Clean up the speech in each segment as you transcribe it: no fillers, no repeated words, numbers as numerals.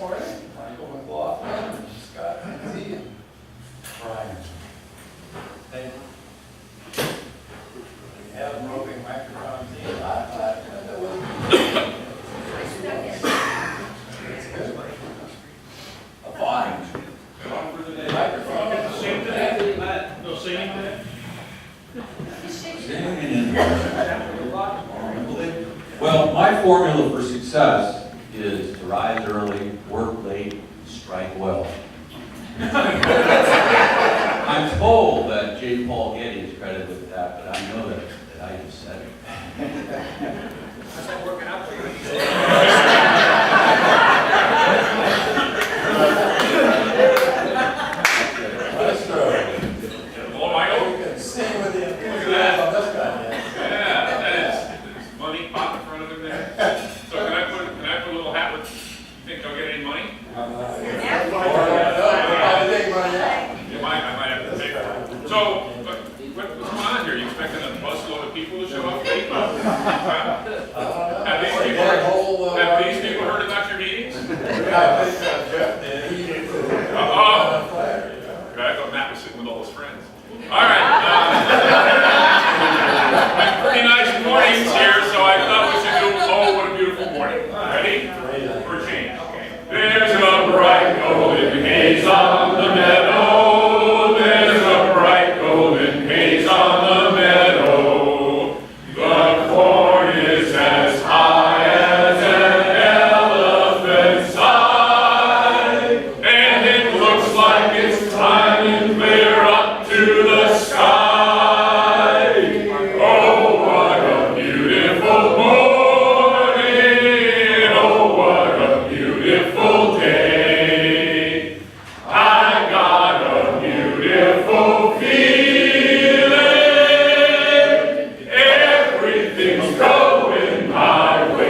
morning. Michael McLaughlin, Scott Lindsay, and Brian. Thank you. We have roving microphones in. That was That's good. A fine. For the day. Microphone. Same today? No singing today? Well, my formula for success is to rise early, work late, strike well. I'm told that J. Paul Getty is credited with that, but I know that I just said it. How's that working out for you? Well, Michael, you can sing with the enthusiasm on this guy. Yeah, that is money pop in front of him there. So can I put a little hat with, you think I'll get any money? I might have to take it. So, what's going on here? You expecting a busload of people to show up? Have these people heard about your meetings? I thought Matt was sitting with all his friends. All right. Pretty nice mornings here, so I thought we should do, oh, what a beautiful morning. Ready? For a change. Okay. There's a bright golden haze on the meadow. There's a bright golden haze on the meadow. The corn is as high as an elephant's eye, and it looks like it's climbing clear up to the sky. Oh, what a beautiful morning! Oh, what a beautiful day! I got a beautiful feeling. Everything's going my way.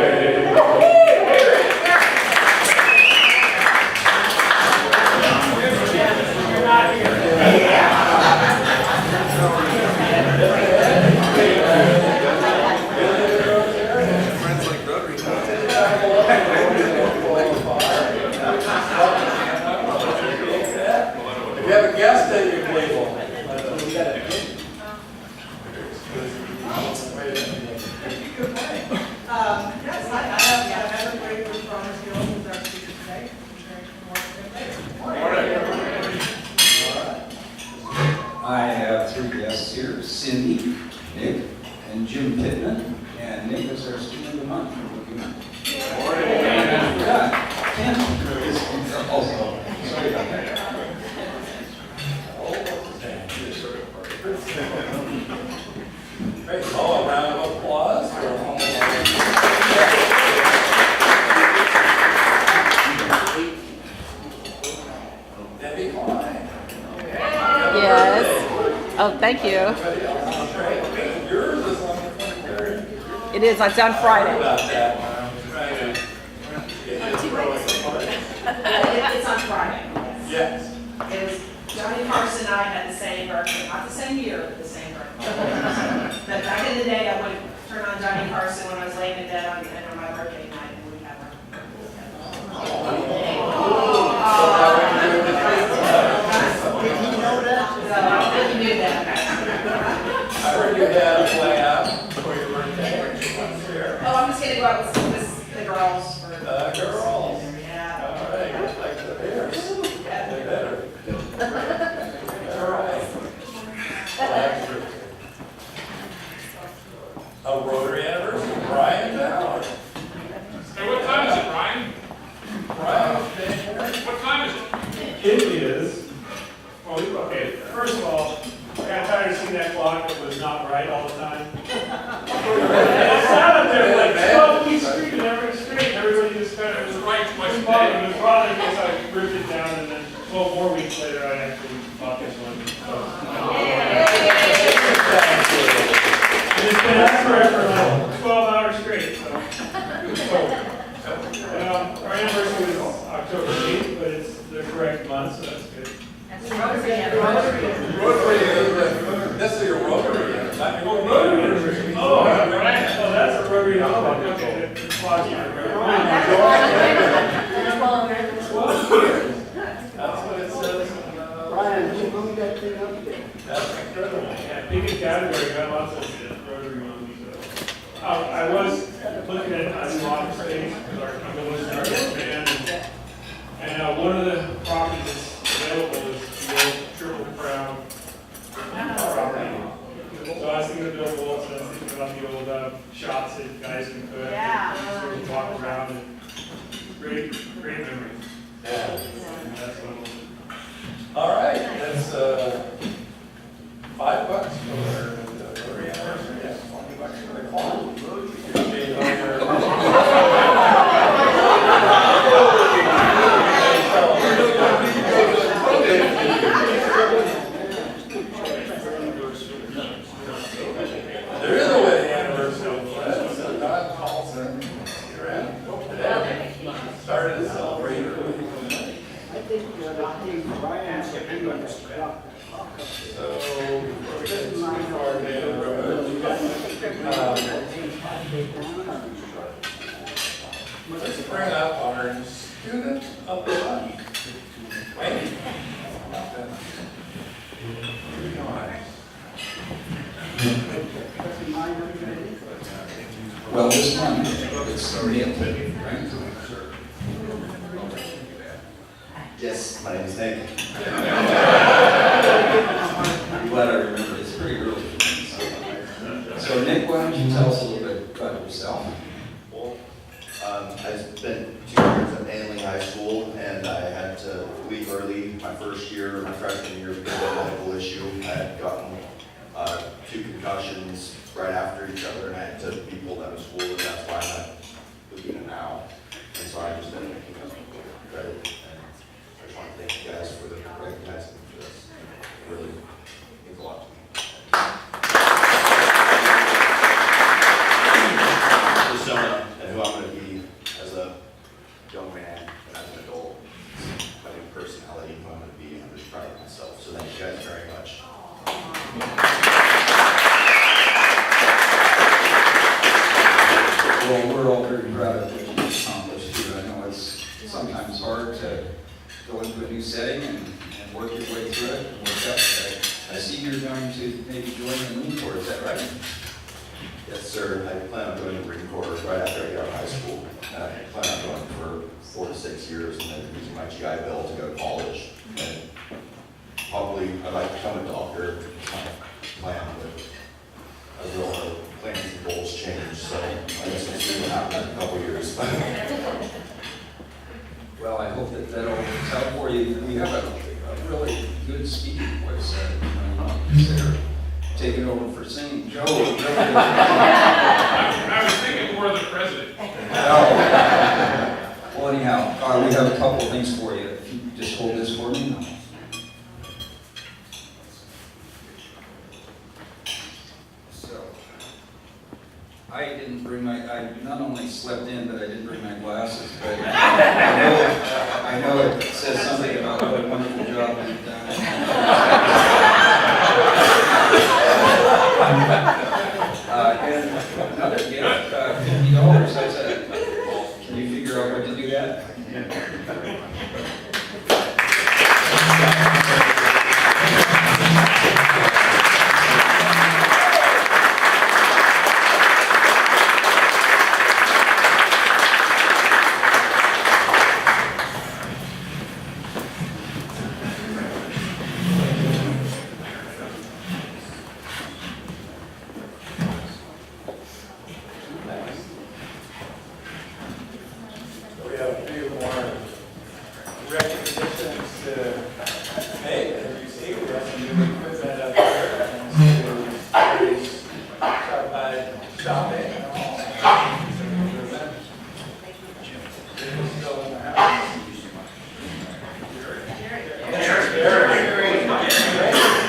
If you have a guest at your table, Yes, I have everybody from Promise Hill who's our speaker today. I have three guests here, Cindy, Nick, and Jim Pittman. And Nick is our student of the month for Rookie Month. And I forgot, Tim is also. Sorry about that. great. Oh, a round of applause for Debbie Klein. Yes. Oh, thank you. Yours is on the 23rd. It is. It's on Friday. About that one. I was trying to get you to throw it apart. It's on Friday. Yes. It was Johnny Carson and I had the same birthday, not the same year, but the same birthday. But back in the day, I would turn on Johnny Carson when I was laying in bed on my birthday night, and we'd have our. You knew that. I heard you had a plan for your birthday. Oh, I'm just gonna go out with the girls for. The girls. Yeah. All right, like the Bears. They better. All right. A Rotary anniversary, Brian Ballard. Hey, what time is it, Brian? Brian, What time is it? It is, well, okay, first of all, I got tired of seeing that clock that was not right all the time. It sat up there like 12 weeks straight and everybody just kind of It was right twice a was bothering. day. It was bothering because I ripped it down and then 12 more weeks later I actually bought this one. So, and it's been out for like 12 hours straight, so. Our anniversary was October 8th, but it's the correct month, so that's good. Rotary anniversary. Rotary, this is your Rotary, not your Rotary anniversary. Oh, right. Oh, that's a Rotary. Okay, the clock's not right. That's incredible. Yeah, big category, got lots of Rotary ones. So. I was looking at a new office space because our village is our band, and one of the properties that's available is the old Triple Crown property. So I was thinking of Bill Bolts, and I was thinking about the old shops that guys can put. Yeah. And walk around, and great memories. Yeah. That's what All right, that's $5 for the Rotary anniversary. That's $20 for the clown. Appreciate all There is a wedding anniversary. That's Don Carlson. You're at today. Started to celebrate early. So, we're getting too far down the road. Let's bring up our student of the month. Wayne. Well, this month, it's Nick, right? Yes, my name is Nick. I'm glad I remember, it's pretty early for me. So Nick, why don't you tell us a little bit about yourself? Well, I spent 2 years at Manly High School, and I had to leave early my first year, my freshman year, because of a medical issue. I had gotten 2 concussions right after each other, and I had to be pulled out of school, and that's why I'm at Laguna now. And so I just been making up credit, and I just want to thank you guys for the recognizing me for this. It really means a lot to me. Persona and who I'm going to be as a young man and as an adult, my new personality, who I'm going to be. I'm just proud of myself. So thank you guys very much. Well, we're all very proud of what you've accomplished too. I know it's sometimes hard to go into a new setting and work your way through it and work up. But I see you're going to maybe join the Marine Corps, is that right? Yes, sir. I plan on going to the Marine Corps right after I get out of high school. And I plan on going for 4 to 6 years and then using my GI Bill to go to college. And probably I'd like to become a doctor. It's my plan, but I will have plans and goals change. So I guess we'll see what happens in a couple years. Well, I hope that that'll work out for you. We have a really good speaking voice. Consider taking over for singing. Joe. I was thinking more of the president. Well, anyhow, we have a couple of things for you. If you just hold this for me. So, I not only slept in, but I didn't bring my glasses, but I know it says something about what a wonderful job you've done. And another gift, $50. I said, can you figure out what to do that? So we have a few more recognitions to make. As you see, we have some new equipment up there. And so start by shopping. Still in the house.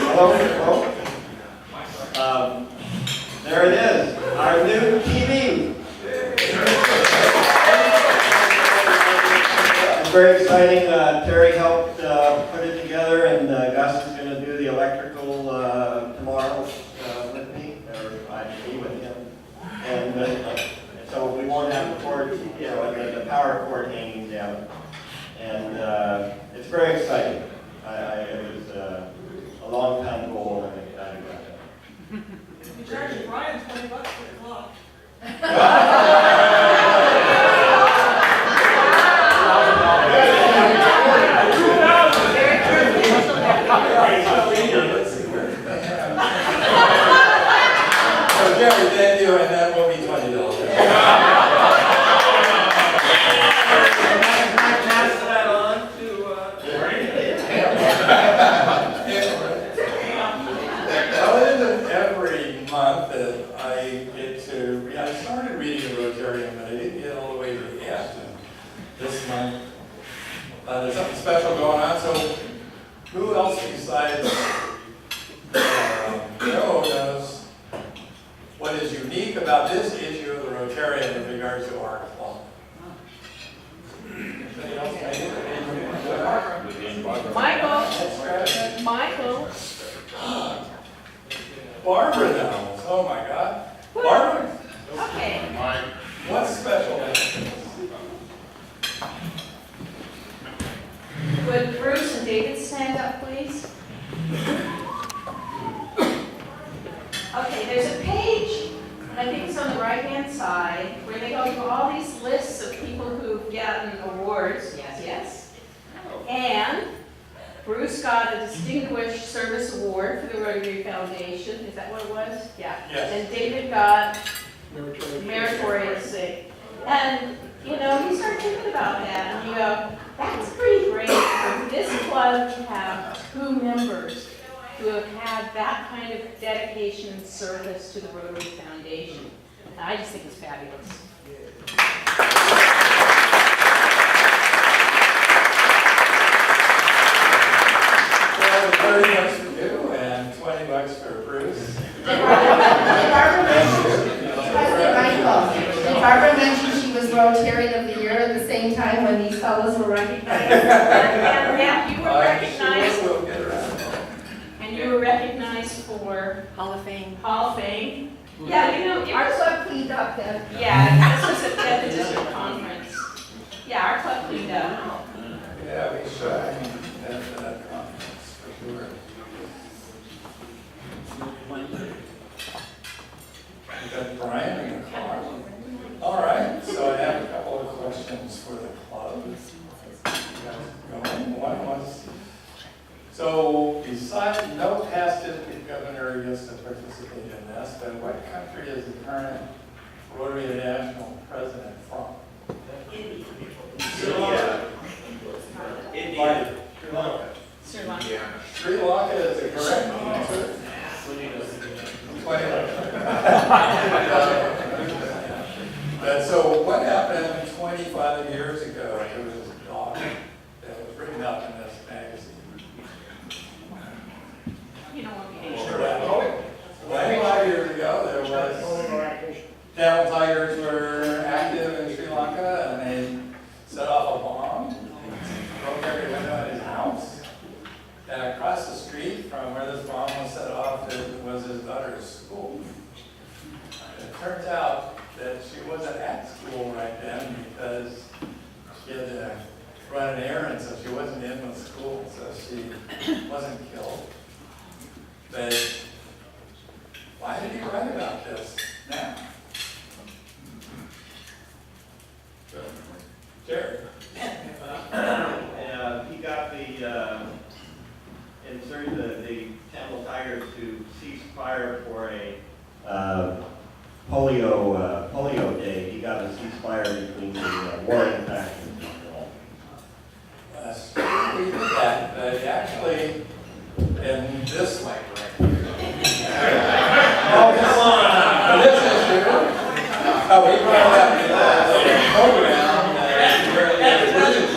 Hello. There it is, our new TV. It's very exciting. Terry helped put it together, and Gus is going to do the electrical tomorrow with me, or I can be with him. And so we won't have the cord, the power cord hanging down. And it's very exciting. It was a long time goal, and Let's see, where did they have? So Jerry, thank you, and that will be $20. Pass that on to, Well, it isn't every month that I get to, I started reading the Rotarian, but I didn't get all the way to the end. And this month, there's something special going on, so who else besides Joe knows what is unique about this issue of the Rotarian in regards to our club? Anybody else? Michael. Barbara knows. Oh my God. Barbara, Okay. what's special? Would Bruce and David stand up, please? Okay, there's a page, I think it's on the right-hand side, where they go through all these lists of people who've gotten awards. Yes, yes. And Bruce got a Distinguished Service Award for the Rotary Foundation. Is that what it was? Yeah. Yes. And David got Meritorious. And, you know, you start thinking about that, and you go, that's pretty great for this club to have 2 members who have had that kind of dedication and service to the Rotary Foundation. And I just think it's fabulous. Well, $30 for you and $20 for Bruce. Barbara mentioned she was Rotarian of the Year at the same time when these fellows were recognized. And you were I'm recognized, sure we'll get around to it. and you were recognized for Hall of Fame. Hall of Fame. Yeah, you know, Our club cleaned up then. yeah, this was at the district conference. Yeah, our club cleaned up. Yeah, we should. At that conference, for sure. We got Brian in the car. All right, so I have a couple of questions for the club. One was, so besides no past district governor gets to participate in this, but what country is the current Rotary International president from? India. Sri Lanka. Sri Lanka. Sri Lanka is the correct answer. And so what happened 25 years ago? There was a doc that was written up in this magazine. You don't want me to. 25 years ago, there was Tamil Tigers were active in Sri Lanka, and they set off a bomb, broke every window in his house. And across the street from where this bomb was set off was his daughter's school. It turns out that she wasn't at school right then because she had to run an errand, so she wasn't in with school, so she wasn't killed. But why did he write about this now? Jerry? He got the Tamil Tigers to cease fire for a polio day. He got a ceasefire between the warring factions. We did that, but actually, in this way, Oh, come on! this issue, we brought up the program where the Virgin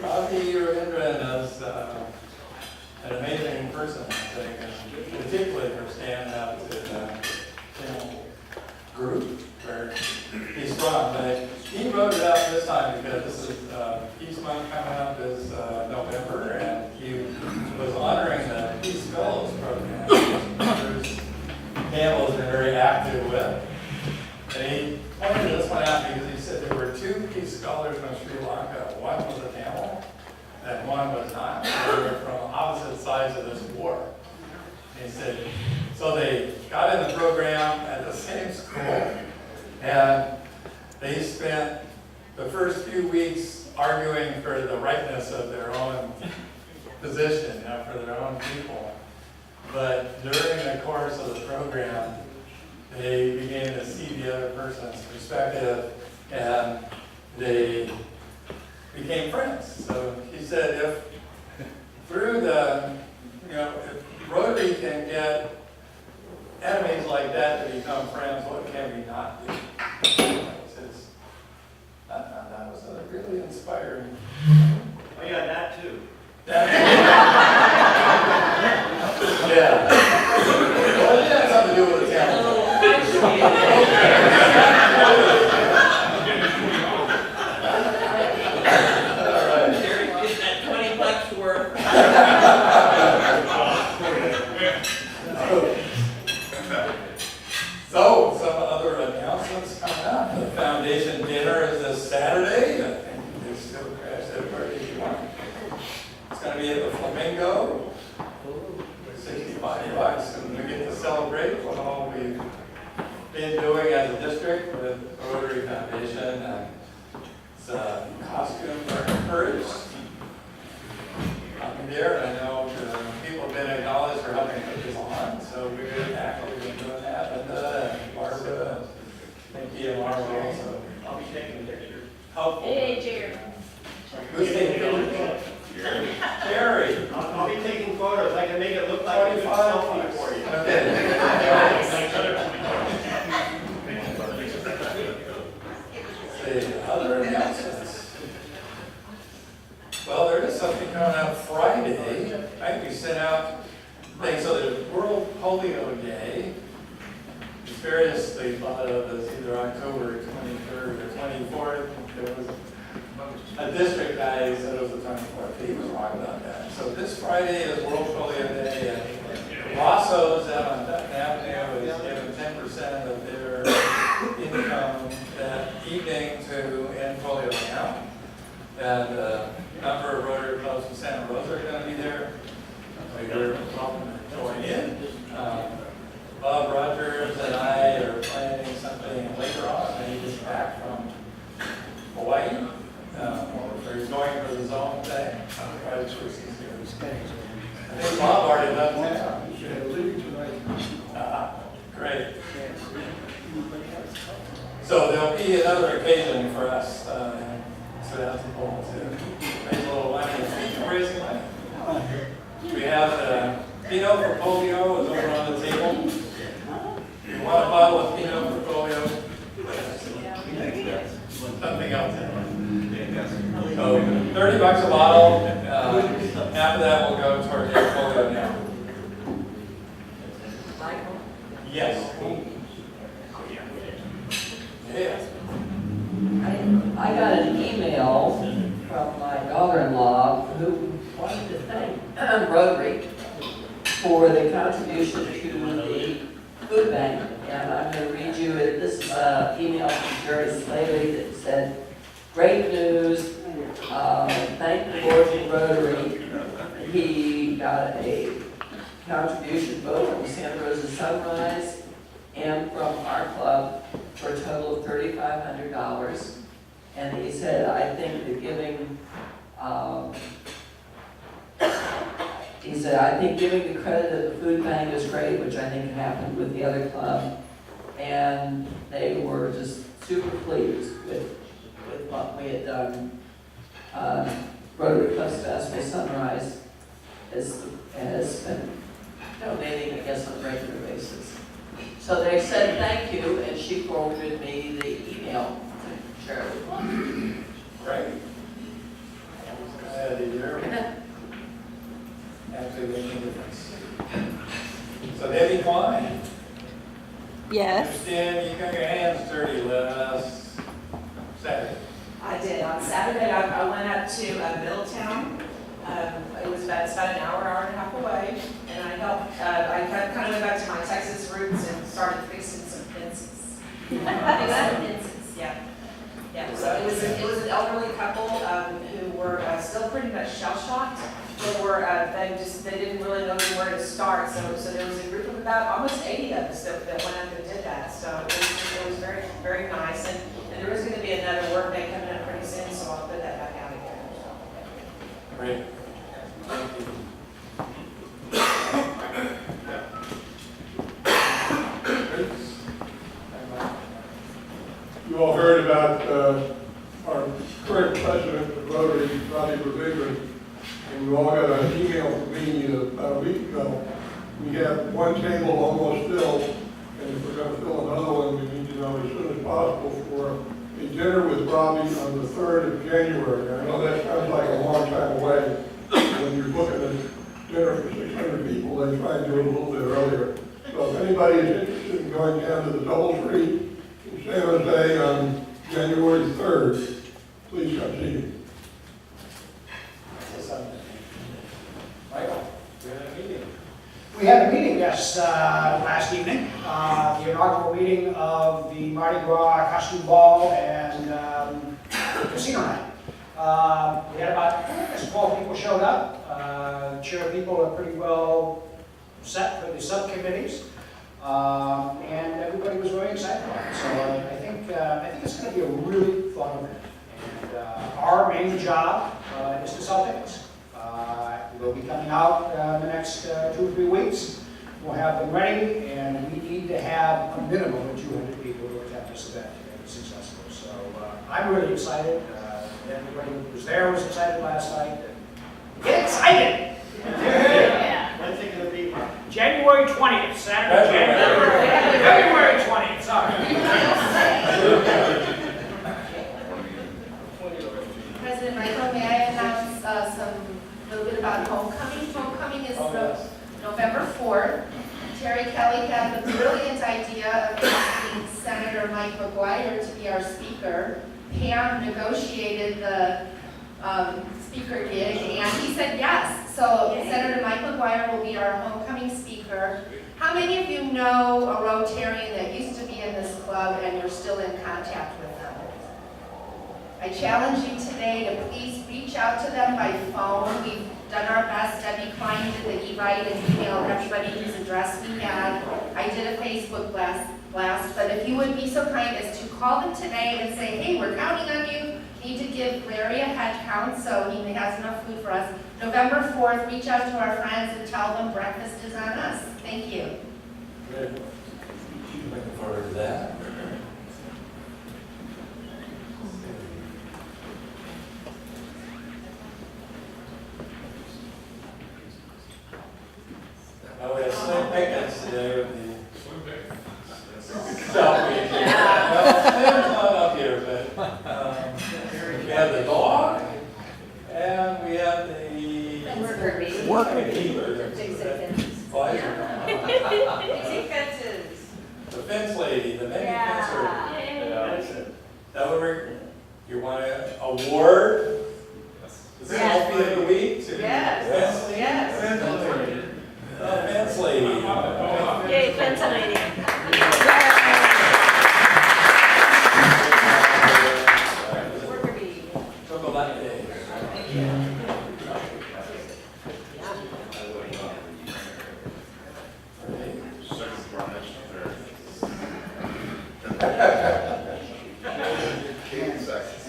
Ravi Ravindran is an amazing person, I think, and particularly for standing up to the group where he's from. But he wrote it out this time because this is Peace Month coming up is November, and he was honoring the Peace Fellows program, which Bruce Campbell has been very active with. And he pointed this one out because he said there were 2 Peace Scholars from Sri Lanka. One was a Tamil, and one one was not. They were from opposite sides of this war. He said, so they got in the program at the same school, and they spent the first few weeks arguing for the rightness of their own position, for their own people. But during the course of the program, they began to see the other person's perspective, and they became friends. So he said, if through the, if Rotary can get enemies like that to become friends, what can we not do? That was really inspiring. Oh, yeah, that too. Yeah. Well, it had something to do with the town. So, some other announcements coming up. The foundation dinner is this Saturday. I think they still crash that party if you want. It's going to be at the Flamingo. $65, and we get to celebrate what all we've been doing as a district with the Rotary Foundation. And it's costumes are encouraged. I'm there, and I know people have been acknowledged for helping put this on, so we've been actively doing that. And Barbara, and Nikki, and Marvel also. I'll be taking pictures. Helpful. Hey, Jerry. Who's taking pictures? Jerry. I'll be taking photos. I can make it look like a good selfie for you. Okay. Other announcements. Well, there is something coming up Friday. I think we sent out things. So there's World Polio Day. It's variously thought of as either October 23rd or 24th. There was a district guy who said it was the 24th. He was wrong about that. So this Friday is World Polio Day. And Rosso's out on Dutton Avenue is giving 10% of their income that evening to end polio now. And a number of Rotary clubs in Santa Rosa are going to be there. You're welcome to join in. Bob Rogers and I are planning something later on when he gets back from Hawaii. Or he's going for the zone thing. I think Bob already left town. Great. So there'll be another occasion for us to raise a little money. Speaking of raising money, we have Pinot for Polio is over on the table. If you want a bottle of Pinot for Polio, something else. So $30 a bottle. Half of that will go toward their polio now. Yes. Yes. I got an email from my daughter-in-law who wanted to thank Rotary for the contribution to the food bank. And I'm going to read you it. This is an email from Jerry Slavey that said, "Great news. Thank the Lord for Rotary." He got a contribution both from Santa Rosa Sunrise and from our club for a total of $3,500. And he said, I think the giving, he said, I think giving the credit of the food bank is great, which I think happened with the other club. And they were just super pleased with what we had done. Rotary Club Festival Sunrise has been donating, I guess, on a regular basis. So they said thank you, and she forwarded me the email to share with you. Right. Glad to hear. Actually making a difference. So Debbie Klein. Yes. Understand you got your hands dirty last Saturday. I did. On Saturday, I went up to Middletown. It's about an hour and a half away, and I helped. I kind of went back to my Texas roots and started fixing some fences. Yeah. Yeah, so it was an elderly couple who were still pretty much shell-shocked. They didn't really know where to start. So there was a group of about almost 80 of us that went up and did that. So it was very, very nice. And there is going to be another work day coming up pretty soon, so I'll put that back out again. Great. Thank you. You all heard about our current president of Rotary, Rodney Rivera, and you all got an email from me about a week ago. We have one table almost filled, and if we're going to fill another one, we need to know as soon as possible for a dinner with Robbie on the 3rd of January. I know that sounds like a long time away. When you're booking a dinner for 600 people, they try and do it a little bit earlier. So if anybody is interested in going down to the DoubleTree in San Jose on January 3rd, please come see me. Michael, we had a meeting. We had a meeting, yes, last evening, the inaugural meeting of the Mardi Gras costume ball and casino night. We had about 12 people showed up. The chair people are pretty well set for the subcommittees, and everybody was very excited about it. So I think it's going to be a really fun event. And our main job is to sell tickets. We'll be coming out in the next 2 or 3 weeks. We'll have them ready, and we need to have a minimum of 200 people to attend this event to make it successful. So I'm really excited. Everybody who was there was excited last night. Get excited! Yeah. When's it gonna be? January 20th, Saturday, February 20th, sorry. President Michael, may I announce a little bit about homecoming? Homecoming is November 4th. Terry Kelly had the brilliant idea of asking Senator Mike McGuire to be our speaker. Pam negotiated the speaker gig, and he said yes. So Senator Mike McGuire will be our homecoming speaker. How many of you know a Rotarian that used to be in this club and you're still in contact with them? I challenge you today to please reach out to them by phone. We've done our best. Debbie Klein did the e-write and emailed everybody whose address we had. I did a Facebook blast, but if you would be so kind as to call them today and say, hey, we're counting on you. Need to give Larry a head count so he has enough food for us. November 4th, reach out to our friends and tell them breakfast is on us. Thank you. Good. Looking forward to that. Oh, we have slim pickings today with the selfie. Well, Slim's not up here, but we have the dog, and we have the Worker bee. keeper. The fence lady, the mini fencer. That what you want to award? The selfie of the week to the fence lady? Fence lady. Yay, fence lady. Worker bee. Chocolate day.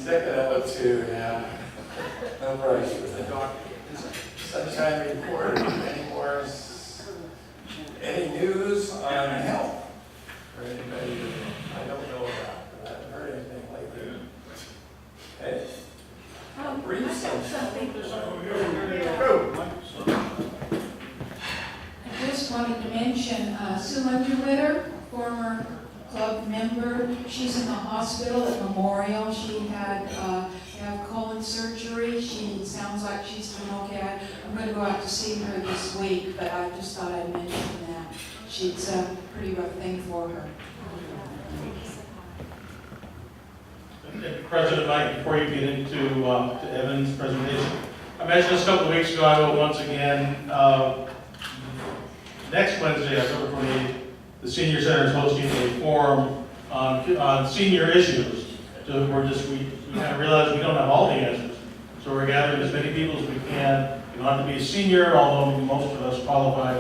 Second of it too, yeah. No price for the sunshine report. Any news on health? Or anybody that I don't know about, but I haven't heard anything lately. Okay. Brief something. I just wanted to mention Sue Underwitter, former club member. She's in the hospital at Memorial. She had have colon surgery. She sounds like she's doing okay. I'm going to go out to see her this week, but I just thought I'd mention that. It's a pretty rough thing for her. President Mike, before you get into to Evan's presentation, I mentioned this a couple of weeks ago. I will once again. Next Wednesday, October 28th, the Senior Center is hosting a forum on senior issues. we kind of realized we don't have all the answers. So we're gathering as many people as we can. You don't have to be a senior, although most of us qualify.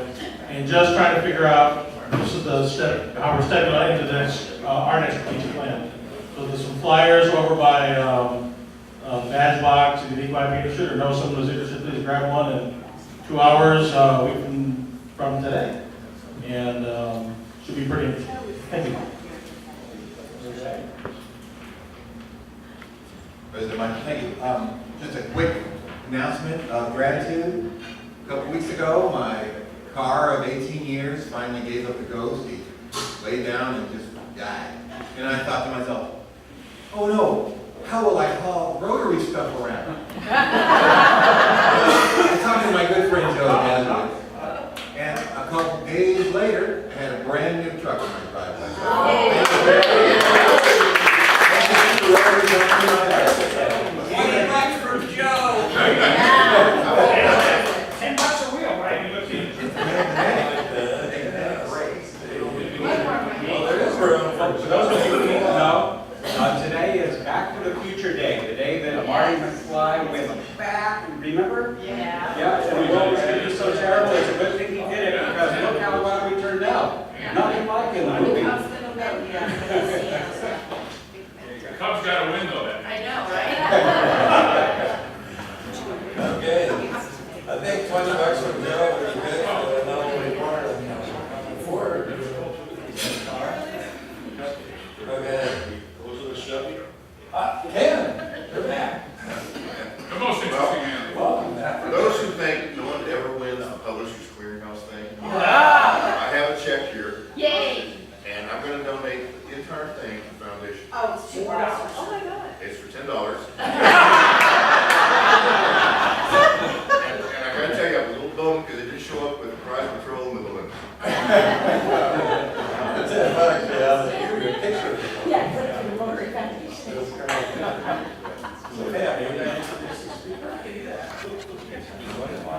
And just trying to figure out, this is the step, how we're stepping on into this, our next strategic plan. So there's some flyers over by Badge Box, if you think might be interested or know someone who's interested, please grab one in 2 hours from today. And should be pretty interesting. Thank you. President Michael, thank you. Just a quick announcement of gratitude. A couple weeks ago, my car of 18 years finally gave up the ghost. He laid down and just died. And I thought to myself, oh no, how will I haul Rotary stuff around? I talked to my good friend Joe Nazareth, and a couple days later, I had a brand new truck in my driveway. Thank you very much. Thank you, Rotary, for my life. $20 for Joe. $10 a wheel, right? Well, there is room for those of you who don't know. Today is Back to the Future Day, the day that Marty McFly went back, remember? Yeah. Yeah, and the world was going to be so terrible, it's a good thing he did it, because look how well we turned out. Nothing like in the movie. The Cubs got a win though that I know, right? Okay, I think $20 from Joe would be good for not only part of Ford. Okay. Ken, you're back. The most interesting animal. Welcome For back. those who think no one ever wins a Publishers Clearinghouse thing, I have a check here, Yay! and I'm gonna donate the entire thing to the foundation. Oh, it's $2. Oh my God. It's for $10. And I gotta tell you, I'm a little bummed because it didn't show up with the prize patrol and the balloons. It's $10, yeah, give me a picture of it. Yeah, it's like the Rotary Foundation. That's great. So, yeah, maybe I introduce the speaker.